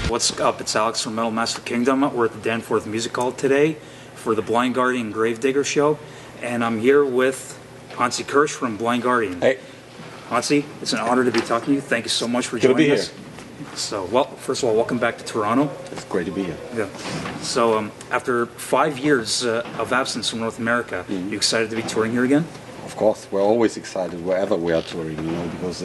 What's up? It's Alex from Metal Master Kingdom. We're at the Danforth Music Hall today for the Blind Guardian Gravedigger show, and I'm here with Hansi Kursh from Blind Guardian. Hey. Hansi, it's an honor to be talking to you. Thank you so much for joining us. So, well, first of all, welcome back to Toronto. It's great to be here. Yeah. So, after 5 years of absence from North America, you excited to be touring here again? Of course, we're always excited wherever we are touring, because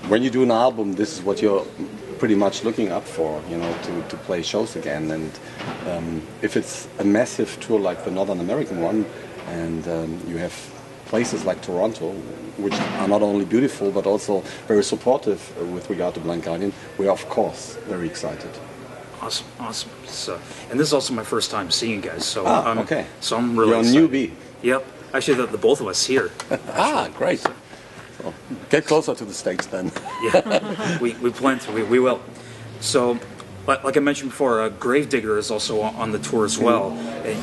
when you do an album, this is what you're pretty much looking up for, to play shows again. And if it's a massive tour like the Northern American one, and you have places like Toronto, which are not only beautiful but also very supportive with regard to Blind Guardian, we are of course very excited. Awesome, awesome. So, and this is also my first time seeing you guys, so okay. So I'm really You're excited. a newbie. Yep. Actually, the both of us here. Great. So, get closer to the stage then. Yeah, we plan to. We will. So, like I mentioned before, Gravedigger is also on the tour as well.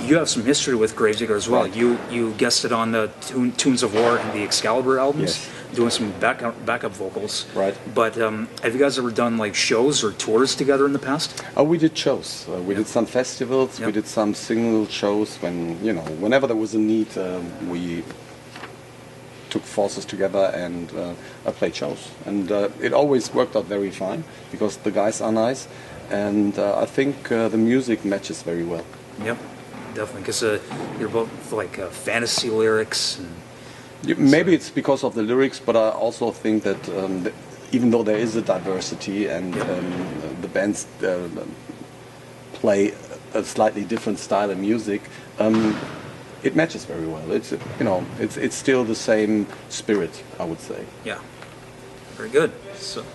You have some history with Gravedigger as well. Right. You guested on the Tunes of War and the Excalibur albums, yes, doing some backup vocals. Right. But have you guys ever done like shows or tours together in the past? Oh, we did shows. We did some festivals. We did some single shows whenever there was a need. We took forces together and played shows, and it always worked out very fine because the guys are nice, and I think the music matches very well. Yep, definitely, because you're both like fantasy lyrics. And maybe it's because of the lyrics, but I also think that even though there is a diversity and the bands play a slightly different style of music, it matches very well. It's still the same spirit, I would say. Yeah, very good. So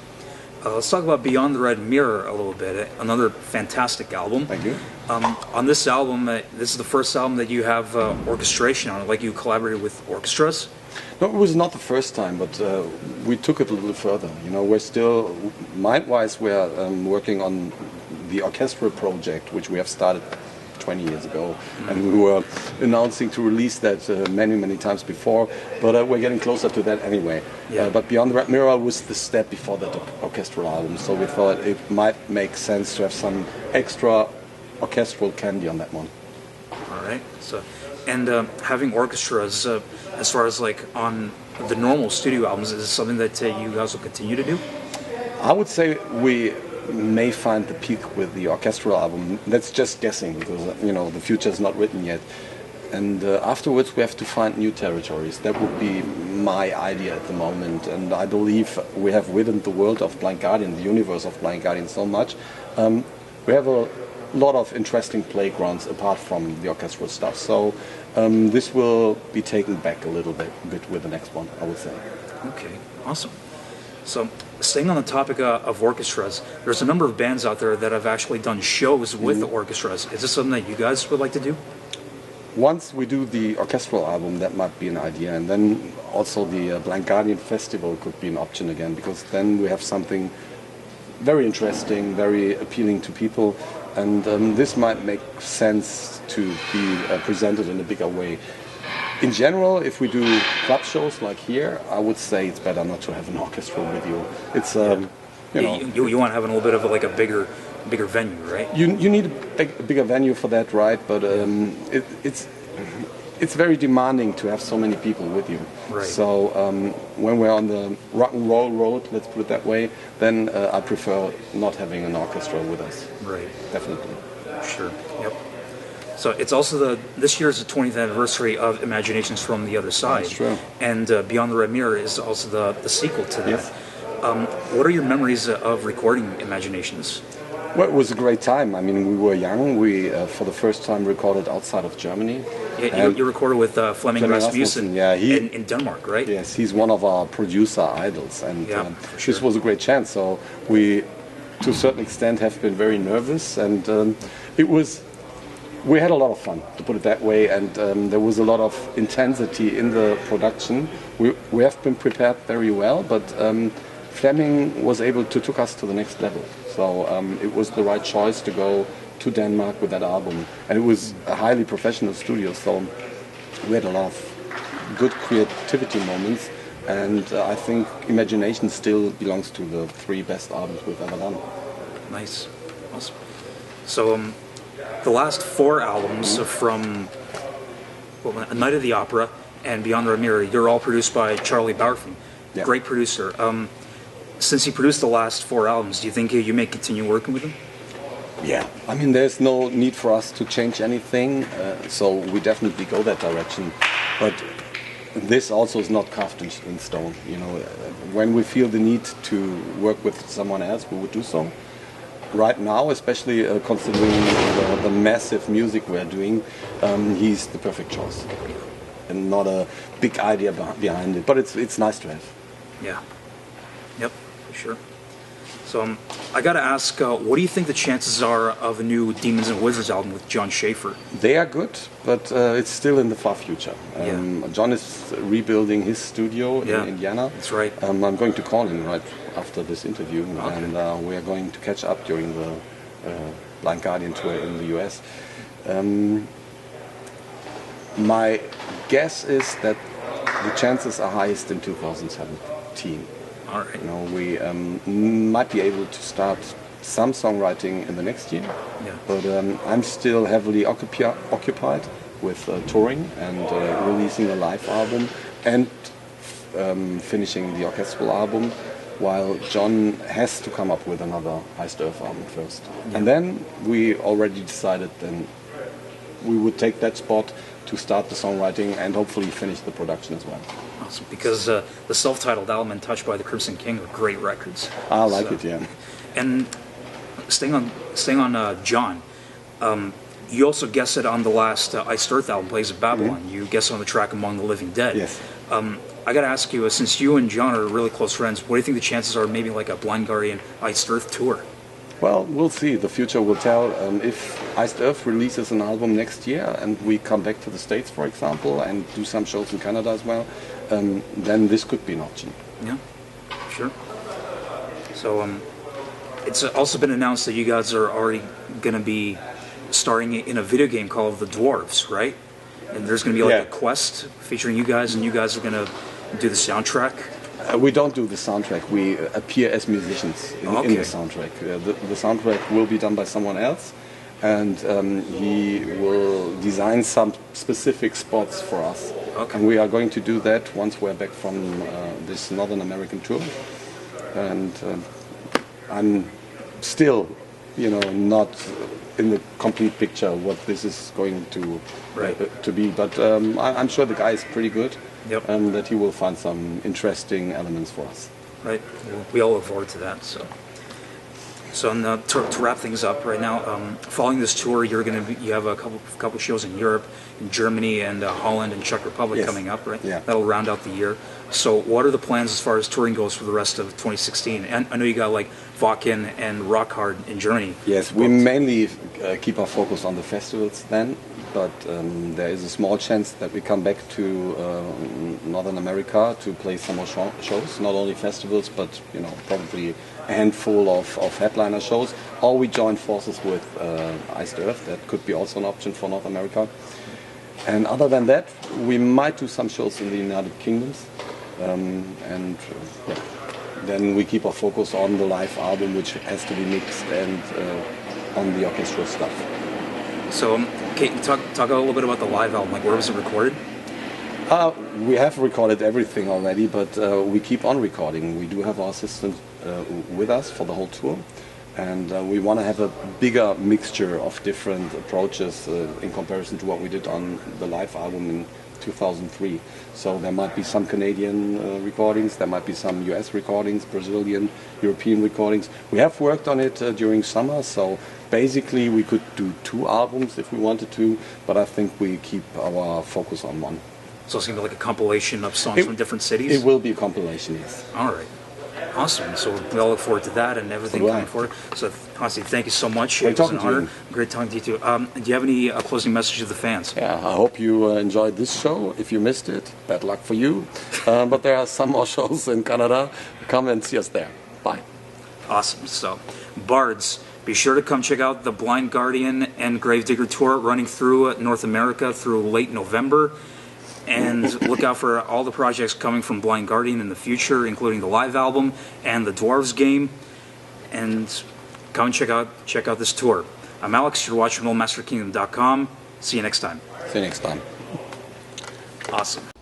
let's talk about Beyond the Red Mirror a little bit. Another fantastic album. Thank you. On this album, this is the first album that you have orchestration on it, like you collaborated with orchestras. No, it was not the first time, but we took it a little further. We're still, mind-wise, we're working on the orchestral project, which we have started 20 years ago, and we were announcing to release that many times before, but we're getting closer to that anyway. Yeah. But Beyond the Red Mirror was the step before that orchestral album, so we thought it might make sense to have some extra orchestral candy on that one. All right. So, and having orchestras, as far as like on the normal studio albums, is this something that you guys will continue to do? I would say we may find the peak with the orchestral album. That's just guessing because the future is not written yet. And afterwards we have to find new territories. That would be my idea at the moment. And I believe we have widened the world of Blind Guardian, the universe of Blind Guardian so much. We have a lot of interesting playgrounds apart from the orchestral stuff. So this will be taken back a little bit with the next one, I would say. Okay, awesome. So, staying on the topic of orchestras, there's a number of bands out there that have actually done shows with the orchestras. Is this something that you guys would like to do? Once we do the orchestral album, that might be an idea, and then also the Blind Guardian Festival could be an option again, because then we have something very interesting, very appealing to people, and this might make sense to be presented in a bigger way. In general, if we do club shows like here, I would say it's better not to have an orchestra with you. It's you want to have a little bit of like a bigger venue, right? You need a bigger venue for that, right? But it's very demanding to have so many people with you. Right. So when we're on the rock and roll road, let's put it that way, then I prefer not having an orchestra with us. Right. Definitely. Sure. Yep. So it's also this year is the 20th anniversary of Imaginations from the Other Side. That's true. And Beyond the Red Mirror is also the sequel to that. Yes. What are your memories of recording Imaginations? Well, it was a great time. I mean, we were young. We, for the first time, recorded outside of Germany. Yeah, you recorded with Flemming Rasmussen in Denmark, right? Yes, he's one of our producer idols. And this was a great chance. So we, to a certain extent, have been very nervous. And we had a lot of fun, to put it that way. And there was a lot of intensity in the production. We have been prepared very well, but Flemming was able to take us to the next level. So it was the right choice to go to Denmark with that album. And it was a highly professional studio, so we had a lot of good creativity moments. And I think Imagination still belongs to the 3 best albums we've ever done. Nice. Awesome. So the last 4 albums from A Night of the Opera and Beyond the Mirror, you're all produced by Charlie Bauerfeind. Yeah. Great producer. Since he produced the last 4 albums, do you think you may continue working with him? Yeah, I mean, there's no need for us to change anything, so we definitely go that direction. But this also is not carved in stone. You know, when we feel the need to work with someone else, we would do so. Right now, especially considering the massive music we're doing, he's the perfect choice, and not a big idea behind it. But it's nice to have. Yeah. Yep. For sure. So I got to ask, what do you think the chances are of a new Demons and Wizards album with John Schaefer? They are good, but it's still in the far future. John is rebuilding his studio in Indiana. That's right. I'm going to call him right after this interview, and we are going to catch up during the Blind Guardian tour in the US. My guess is that the chances are highest in 2017. All right. You know, we might be able to start some songwriting in the next year, but I'm still heavily occupied with touring and releasing a live album and finishing the orchestral album, while John has to come up with another Iced Earth album first. Yeah. And then we already decided then we would take that spot to start the songwriting and hopefully finish the production as well. Awesome, because the self-titled album and Touched by the Crimson King are great records. I like it, yeah. And staying on John, you also guested on the last Iced Earth album, Plagues of Babylon. Mm-hmm. You guested on the track Among the Living Dead. Yes. I got to ask you, since you and John are really close friends, what do you think the chances are maybe like a Blind Guardian Iced Earth tour? Well, we'll see. The future will tell. If Iced Earth releases an album next year and we come back to the States, for example, and do some shows in Canada as well, then this could be an option. Yeah, sure. So it's also been announced that you guys are already going to be starring in a video game called The Dwarves, right? And there's going to be like a quest featuring you guys, and you guys are going to do the soundtrack. We don't do the soundtrack. We appear as musicians in the soundtrack. The soundtrack will be done by someone else, and he will design some specific spots for us. Okay. And we are going to do that once we're back from this Northern American tour. And I'm still, not in the complete picture what this is going to be. But I'm sure the guy is pretty good. Yep. And that he will find some interesting elements for us. Right. We all look forward to that. So to wrap things up right now, following this tour, you have a couple shows in Europe, in Germany, and Holland and Czech Republic coming up, right? Yeah. That'll round out the year. So what are the plans as far as touring goes for the rest of 2016? And I know you got like Wacken and Rock Hard in Germany. Yes, we mainly keep our focus on the festivals then. But there is a small chance that we come back to Northern America to play some more shows, not only festivals, but probably a handful of headliner shows. Or we join forces with Iced Earth. That could be also an option for North America. And other than that, we might do some shows in the United Kingdoms. Then we keep our focus on the live album, which has to be mixed, and on the orchestral stuff. So, talk a little bit about the live album. Like, where was it recorded? We have recorded everything already, but we keep on recording. We do have our assistant with us for the whole tour, and we want to have a bigger mixture of different approaches in comparison to what we did on the live album in 2003. So there might be some Canadian recordings, there might be some US recordings, Brazilian, European recordings. We have worked on it during summer, so basically we could do 2 albums if we wanted to, but I think we keep our focus on one. So it's going to be like a compilation of songs from different cities? It will be a compilation, yes. All right. Awesome. So we all look forward to that and everything coming forward. So, Hansi, thank you so much. Great talking to you. Great talking to you, too. Do you have any closing message to the fans? Yeah, I hope you enjoyed this show. If you missed it, bad luck for you. But there are some more shows in Canada. Come and see us there. Bye. Awesome. So, Bards, be sure to come check out the Blind Guardian and Gravedigger tour running through North America through late November. And look out for all the projects coming from Blind Guardian in the future, including the live album and the Dwarves game. And come and check out this tour. I'm Alex. You're watching RollmasterKingdom.com. See you next time. See you next time. Awesome.